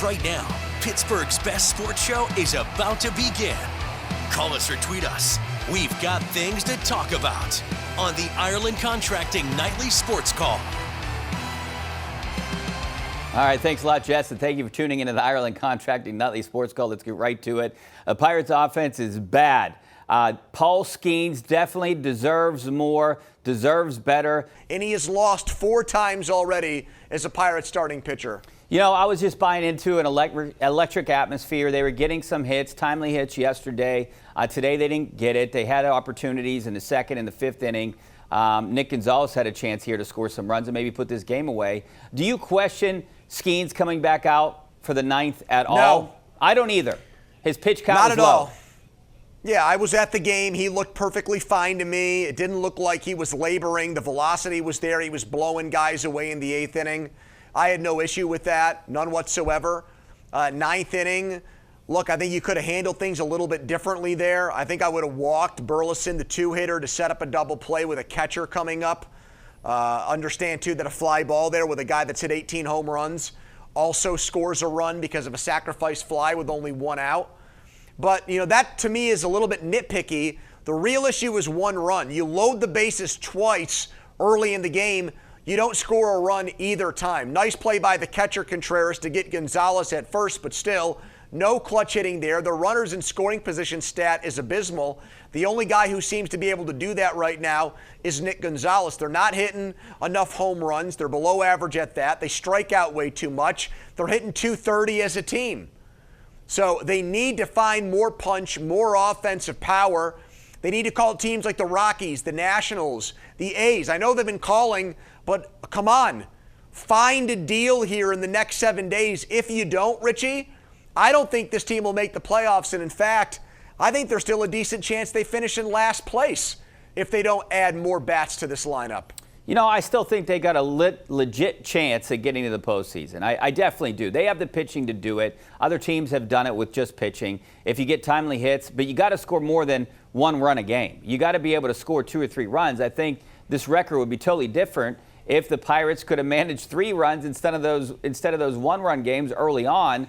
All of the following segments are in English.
Right now, Pittsburgh's best sports show is about to begin. Call us or tweet us. We've got things to talk about on the Ireland Contracting Nightly Sports Call. All right, thanks a lot, Jess, and thank you for tuning into the Ireland Contracting Nightly Sports Call. Let's get right to it. The Pirates' offense is bad. Paul Skeens definitely deserves more, deserves better. And he has lost 4 times already as a Pirates starting pitcher. You know, I was just buying into an electric atmosphere. They were getting some hits, timely hits yesterday. Today they didn't get it. They had opportunities in the second and the fifth inning. Nick Gonzalez had a chance here to score some runs and maybe put this game away. Do you question Skeens coming back out for the 9th at all? No. I don't either. His pitch count Not was at low. all. Yeah, I was at the game. He looked perfectly fine to me. It didn't look like he was laboring. The velocity was there. He was blowing guys away in the 8th inning. I had no issue with that, none whatsoever. 9th inning, look, I think you could have handled things a little bit differently there. I think I would have walked Burleson, the 2-hitter, to set up a double play with a catcher coming up. Understand, too, that a fly ball there with a guy that's hit 18 home runs also scores a run because of a sacrifice fly with only 1 out. But, you know, that to me is a little bit nitpicky. The real issue is 1 run. You load the bases twice early in the game. You don't score a run either time. Nice play by the catcher Contreras to get Gonzalez at first, but still, no clutch hitting there. The runners in scoring position stat is abysmal. The only guy who seems to be able to do that right now is Nick Gonzalez. They're not hitting enough home runs. They're below average at that. They strike out way too much. They're hitting .230 as a team. So they need to find more punch, more offensive power. They need to call teams like the Rockies, the Nationals, the A's. I know they've been calling, but come on. Find a deal here in the next 7 days. If you don't, Richie, I don't think this team will make the playoffs. And in fact, I think there's still a decent chance they finish in last place if they don't add more bats to this lineup. You know, I still think they got a legit chance at getting to the postseason. I definitely do. They have the pitching to do it. Other teams have done it with just pitching. If you get timely hits, but you got to score more than 1 run a game. You got to be able to score 2 or 3 runs. I think this record would be totally different if the Pirates could have managed 3 runs instead of those 1-run games early on.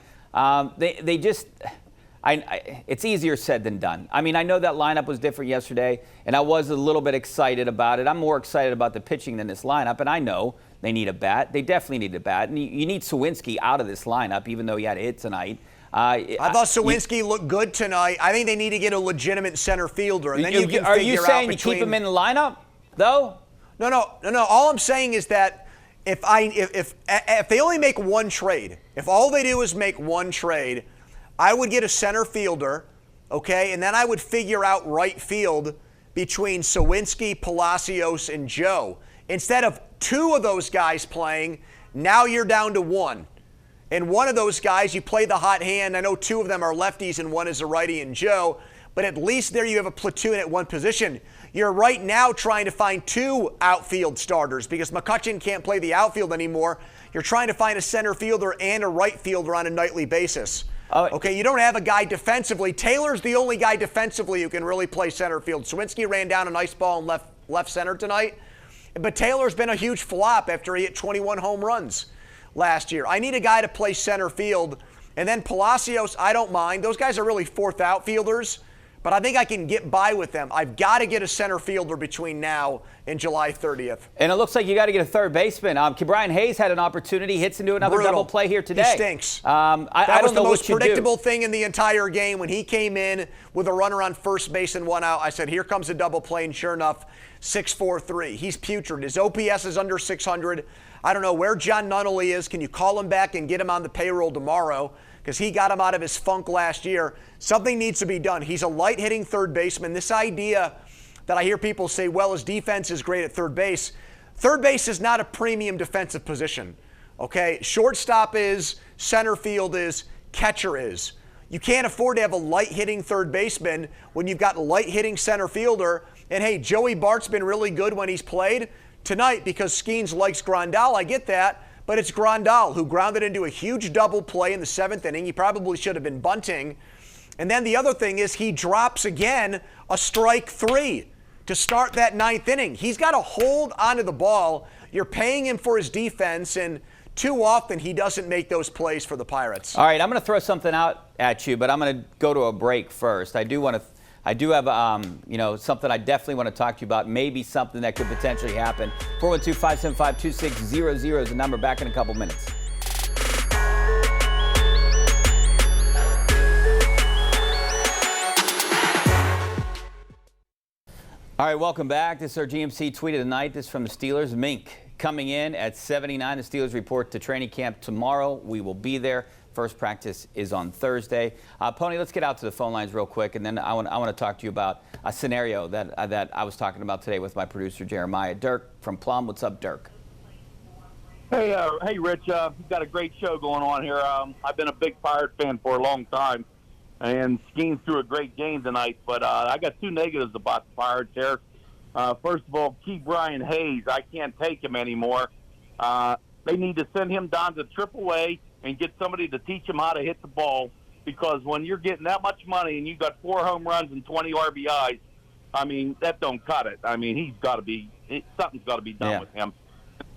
It's easier said than done. I mean, I know that lineup was different yesterday, and I was a little bit excited about it. I'm more excited about the pitching than this lineup, and I know they need a bat. They definitely need a bat. And you need Sawinski out of this lineup, even though he had a hit tonight. I thought Sawinski looked good tonight. I think they need to get a legitimate center fielder. And then you can are figure you out saying between... you keep him in the lineup, though? No. All I'm saying is that if they only make 1 trade, if all they do is make 1 trade, I would get a center fielder, okay, and then I would figure out right field between Sawinski, Palacios, and Joe. Instead of 2 of those guys playing, now you're down to 1. And one of those guys, you play the hot hand. I know 2 of them are lefties and 1 is a righty and Joe, but at least there you have a platoon at 1 position. You're right now trying to find 2 outfield starters because McCutchen can't play the outfield anymore. You're trying to find a center fielder and a right fielder on a nightly basis. Okay, you don't have a guy defensively. Taylor's the only guy defensively who can really play center field. Sawinski ran down a nice ball in left center tonight, but Taylor's been a huge flop after he hit 21 home runs last year. I need a guy to play center field, and then Palacios, I don't mind. Those guys are really 4th outfielders, but I think I can get by with them. I've got to get a center fielder between now and July 30th. And it looks like you got to get a third baseman. Brian Hayes had an opportunity, hits into another double play here today. He stinks. That was the most predictable thing in the entire game. When he came in with a runner on first base and 1 out, I said, here comes a double play, and sure enough, 6.43. He's putrid. His OPS is under 600. I don't know where John Nunnally is. Can you call him back and get him on the payroll tomorrow? Because he got him out of his funk last year. Something needs to be done. He's a light-hitting third baseman. This idea that I hear people say, well, his defense is great at third base. Third base is not a premium defensive position, okay? Shortstop is, center field is, catcher is. You can't afford to have a light-hitting third baseman when you've got a light-hitting center fielder. And, hey, Joey Bart's been really good when he's played tonight because Skeens likes Grandal. I get that. But it's Grandal who grounded into a huge double play in the 7th inning. He probably should have been bunting. And then the other thing is he drops again a strike 3 to start that 9th inning. He's got to hold onto the ball. You're paying him for his defense, and too often he doesn't make those plays for the Pirates. All right, I'm going to throw something out at you, but I'm going to go to a break first. I do have something I definitely want to talk to you about, maybe something that could potentially happen. 412-575-2600 is the number. Back in a couple minutes. All right, welcome back. This is our GMC Tweet of the Night. This is from the Steelers. Mink coming in at 79. The Steelers report to training camp tomorrow. We will be there. First practice is on Thursday. Pony, let's get out to the phone lines real quick, and then I want to talk to you about a scenario that I was talking about today with my producer, Jeremiah. Dirk from Plum. What's up, Dirk? Hey, Rich. You've got a great show going on here. I've been a big Pirate fan for a long time, and Skeens threw a great game tonight. But I got two negatives about the Pirates here. First of all, Brian Hayes, I can't take him anymore. They need to send him down to AAA and get somebody to teach him how to hit the ball, because when you're getting that much money and you've got 4 home runs and 20 RBIs, I mean, that don't cut it. I mean, something's got to be done with him.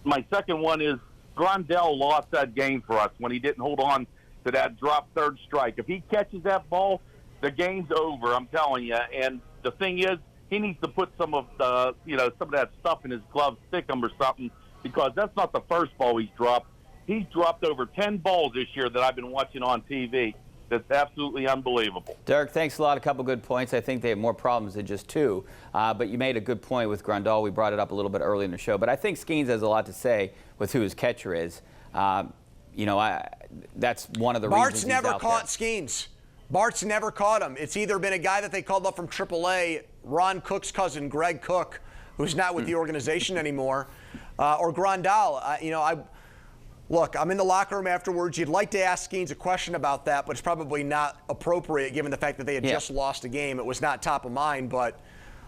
My second one is Grandal lost that game for us when he didn't hold on to that drop third strike. If he catches that ball, the game's over, I'm telling you. And the thing is, he needs to put some of the, some of that stuff in his glove, stick him or something, because that's not the first ball he's dropped. He's dropped over 10 balls this year that I've been watching on TV. That's absolutely unbelievable. Dirk, thanks a lot. A couple good points. I think they have more problems than just 2. But you made a good point with Grandal. We brought it up a little bit early in the show. But I think Skeens has a lot to say with who his catcher is. That's one of the reasons Bart's never caught Skeens. Bart's never caught him. It's either been a guy that they called up from AAA, Ron Cook's cousin, Greg Cook, who's not with the organization anymore, or Grandal. Look, I'm in the locker room afterwards. You'd like to ask Skeens a question about that, but it's probably not appropriate given the fact that they had just lost a game. It was not top of mind. But,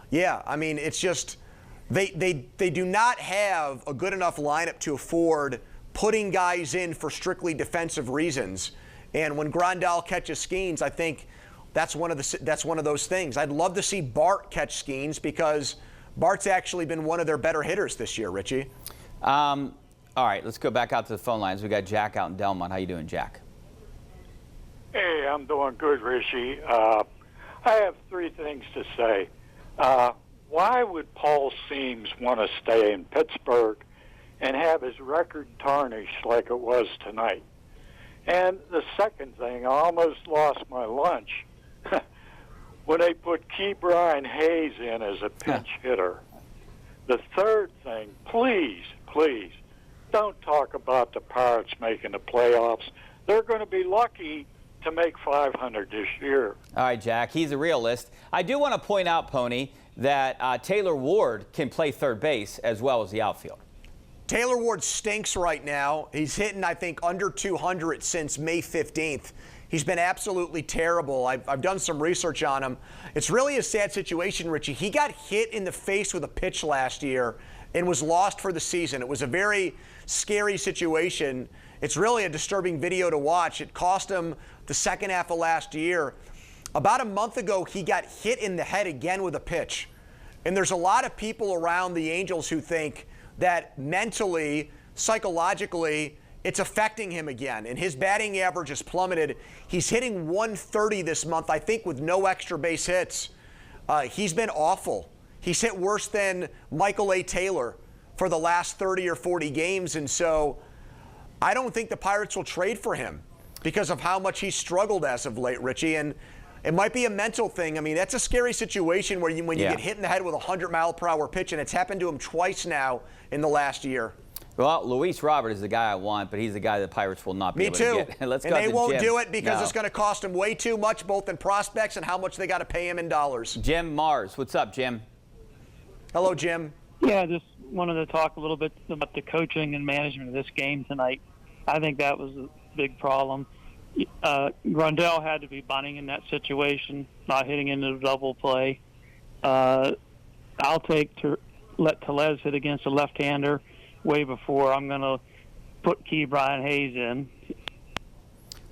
yeah, I mean, it's just they do not have a good enough lineup to afford putting guys in for strictly defensive reasons. And when Grandal catches Skeens, I think that's one of those things. I'd love to see Bart catch Skeens because Bart's actually been one of their better hitters this year, Richie. All right, let's go back out to the phone lines. We got Jack out in Delmont. How you doing, Jack? Hey, I'm doing good, Richie. I have 3 things to say. Why would Paul Seams want to stay in Pittsburgh and have his record tarnished like it was tonight? And the second thing, I almost lost my lunch when they put Brian Hayes in as a pinch hitter. The third thing, please, don't talk about the Pirates making the playoffs. They're going to be lucky to make 500 this year. All right, Jack, he's a realist. I do want to point out, Pony, that Taylor Ward can play third base as well as the outfield. Taylor Ward stinks right now. He's hitting, I think, under 200 since May 15th. He's been absolutely terrible. I've done some research on him. It's really a sad situation, Richie. He got hit in the face with a pitch last year and was lost for the season. It was a very scary situation. It's really a disturbing video to watch. It cost him the second half of last year. About a month ago, he got hit in the head again with a pitch. And there's a lot of people around the Angels who think that mentally, psychologically, it's affecting him again. And his batting average has plummeted. He's hitting 130 this month, I think, with no extra base hits. He's been awful. He's hit worse than Michael A. Taylor for the last 30 or 40 games. And so I don't think the Pirates will trade for him because of how much he's struggled as of late, Richie. And it might be a mental thing. I mean, that's a scary situation when you get hit in the head with a 100-mile-per-hour pitch, and it's happened to him twice now in the last year. Well, Luis Robert is the guy I want, but he's the guy the Pirates will not be able to get. Let's go. And they won't do it because it's going to cost them way too much, both in prospects and how much they got to pay him in dollars. Jim Mars, what's up, Jim? Hello, Jim. Yeah, just wanted to talk a little bit about the coaching and management of this game tonight. I think that was a big problem. Grandal had to be bunting in that situation, not hitting into the double play. I'll take to let Tellez hit against a left-hander way before I'm going to put Brian Hayes in.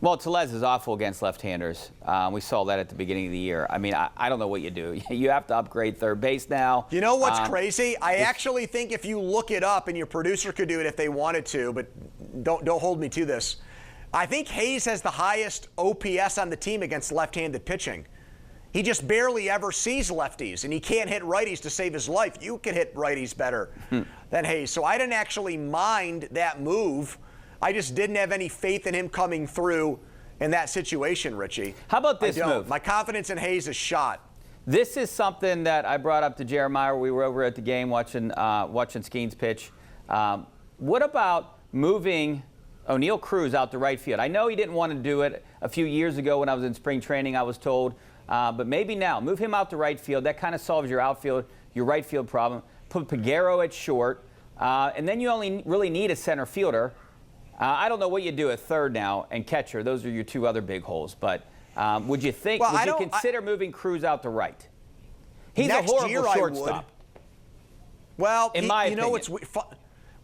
Well, Tellez is awful against left-handers. We saw that at the beginning of the year. I mean, I don't know what you do. You have to upgrade third base now. You know what's crazy? I actually think if you look it up, and your producer could do it if they wanted to, but don't hold me to this. I think Hayes has the highest OPS on the team against left-handed pitching. He just barely ever sees lefties, and he can't hit righties to save his life. You can hit righties better than Hayes. So I didn't actually mind that move. I just didn't have any faith in him coming through in that situation, Richie. How about this move? My confidence in Hayes is shot. This is something that I brought up to Jeremiah. We were over at the game watching Skeens pitch. What about moving O'Neal Cruz out to right field? I know he didn't want to do it a few years ago when I was in spring training, I was told. But maybe now, move him out to right field. That kind of solves your right field problem. Put Peguero at short, and then you only really need a center fielder. I don't know what you do at third now and catcher. Those are your two other big holes. But would you consider moving Cruz out to right? He's a horrible shortstop. Well, in my opinion.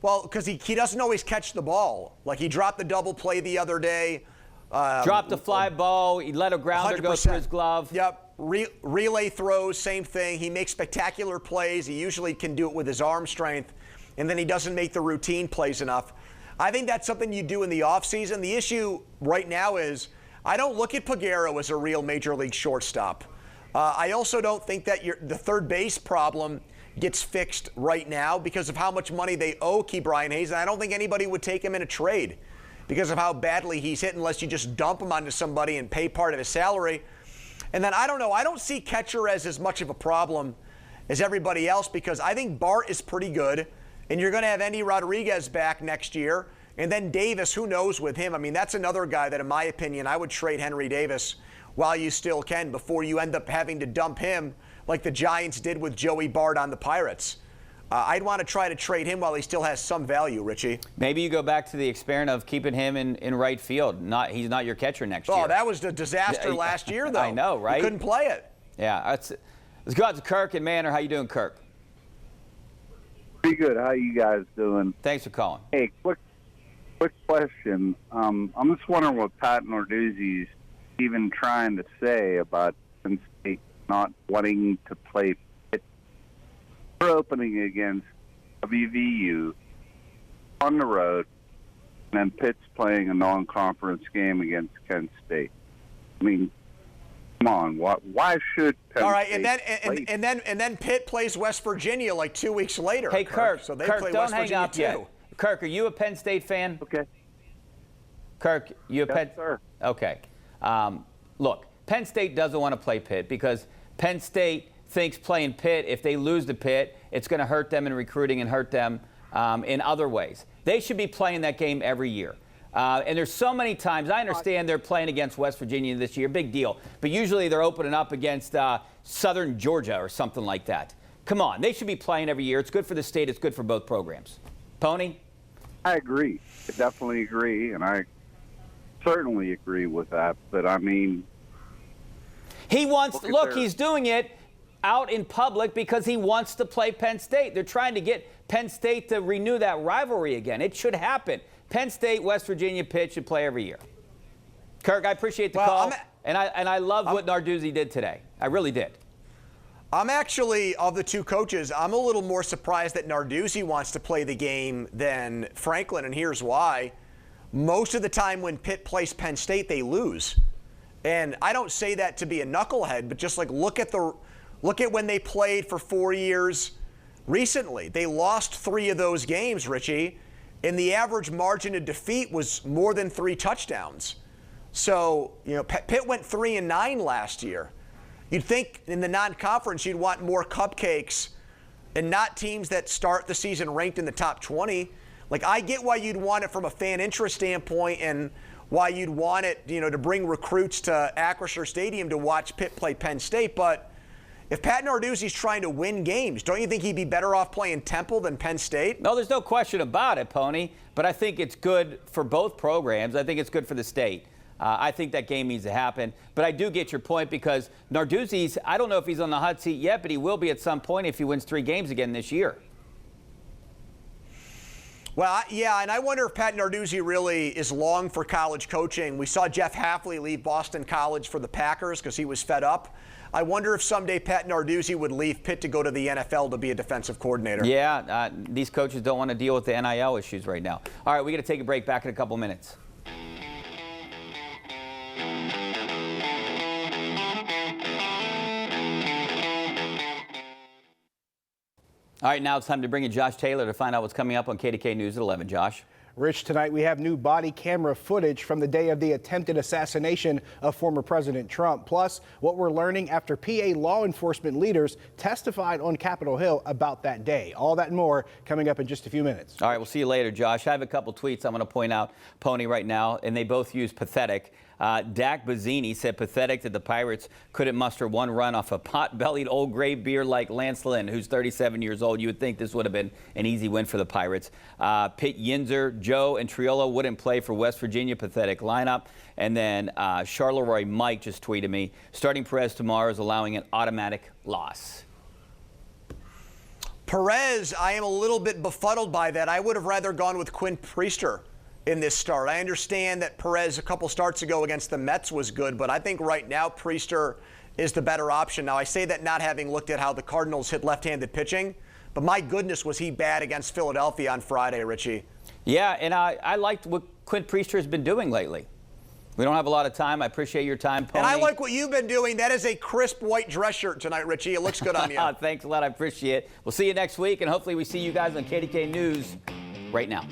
Well, because he doesn't always catch the ball. Like he dropped the double play the other day. Dropped a fly ball. He let a grounder 100%. Go through his glove. Yep. Relay throws, same thing. He makes spectacular plays. He usually can do it with his arm strength, and then he doesn't make the routine plays enough. I think that's something you do in the offseason. The issue right now is I don't look at Peguero as a real major league shortstop. I also don't think that the third base problem gets fixed right now because of how much money they owe Ke'Bryan Hayes, and I don't think anybody would take him in a trade because of how badly he's hit unless you just dump him onto somebody and pay part of his salary. And then I don't know. I don't see catcher as much of a problem as everybody else because I think Bart is pretty good, and you're going to have Endy Rodriguez back next year. And then Davis, who knows with him? I mean, that's another guy that, in my opinion, I would trade Henry Davis while you still can before you end up having to dump him like the Giants did with Joey Bart on the Pirates. I'd want to try to trade him while he still has some value, Richie. Maybe you go back to the experiment of keeping him in right field. He's not your catcher next year. Oh, that was a disaster last year, though. I know, right? He couldn't play it. Yeah. Let's go out to Kirk and Manor. How you doing, Kirk? Pretty good. How you guys doing? Thanks for calling. Hey, quick question. I'm just wondering what Pat Narduzzi's even trying to say about Penn State not wanting to play Pitt. We're opening against WVU on the road, and then Pitt's playing a non-conference game against Kent State. I mean, come on, why should Penn All right, State and then Pitt plays West Virginia like 2 weeks later. Hey, Kirk, so they Kirk, play don't West hang Virginia up too. yet. Kirk, are you a Penn State fan? Okay. Kirk, you a Yes, Penn? sir. Okay. Look, Penn State doesn't want to play Pitt because Penn State thinks playing Pitt, if they lose to Pitt, it's going to hurt them in recruiting and hurt them in other ways. They should be playing that game every year. And there's so many times, I understand they're playing against West Virginia this year, big deal. But usually they're opening up against Southern Georgia or something like that. Come on, they should be playing every year. It's good for the state. It's good for both programs. Pony? I agree. I definitely agree, and I certainly agree with that. But, I mean... He wants, look, he's doing it out in public because he wants to play Penn State. They're trying to get Penn State to renew that rivalry again. It should happen. Penn State, West Virginia, Pitt should play every year. Kirk, I appreciate the call, and I love what Narduzzi did today. I really did. I'm actually, of the two coaches, I'm a little more surprised that Narduzzi wants to play the game than Franklin, and here's why. Most of the time when Pitt plays Penn State, they lose. And I don't say that to be a knucklehead, but just like look at when they played for 4 years recently. They lost 3 of those games, Richie, and the average margin of defeat was more than 3 touchdowns. So, Pitt went 3-9 last year. You'd think in the non-conference you'd want more cupcakes and not teams that start the season ranked in the top 20. Like, I get why you'd want it from a fan interest standpoint and why you'd want it, to bring recruits to Acrisure Stadium to watch Pitt play Penn State. But if Pat Narduzzi's trying to win games, don't you think he'd be better off playing Temple than Penn State? No, there's no question about it, Pony. But I think it's good for both programs. I think it's good for the state. I think that game needs to happen. But I do get your point because Narduzzi's, I don't know if he's on the hot seat yet, but he will be at some point if he wins 3 games again this year. Well, yeah, and I wonder if Pat Narduzzi really is long for college coaching. We saw Jeff Hafley leave Boston College for the Packers because he was fed up. I wonder if someday Pat Narduzzi would leave Pitt to go to the NFL to be a defensive coordinator. Yeah, these coaches don't want to deal with the NIL issues right now. All right, we got to take a break. Back in a couple minutes. All right, now it's time to bring in Josh Taylor to find out what's coming up on KDK News at 11. Josh. Rich, tonight we have new body camera footage from the day of the attempted assassination of former President Trump. Plus, what we're learning after PA law enforcement leaders testified on Capitol Hill about that day. All that and more coming up in just a few minutes. All right, we'll see you later, Josh. I have a couple tweets I'm going to point out, Pony, right now, and they both use pathetic. Dak Bazzini said pathetic that the Pirates couldn't muster one run off a pot-bellied old gray beer like Lance Lynn, who's 37 years old. You would think this would have been an easy win for the Pirates. Pitt Yinzer, Joe, and Triolo wouldn't play for West Virginia. Pathetic lineup. And then Charleroi Mike just tweeted me, starting Perez tomorrow is allowing an automatic loss. Perez, I am a little bit befuddled by that. I would have rather gone with Quinn Priester in this start. I understand that Perez a couple starts ago against the Mets was good, but I think right now Priester is the better option. Now, I say that not having looked at how the Cardinals hit left-handed pitching, but my goodness, was he bad against Philadelphia on Friday, Richie. Yeah, and I liked what Quinn Priester has been doing lately. We don't have a lot of time. I appreciate your time, Pony. And I like what you've been doing. That is a crisp white dress shirt tonight, Richie. It looks good on you. Thanks a lot. I appreciate it. We'll see you next week, and hopefully we see you guys on KDK News right now.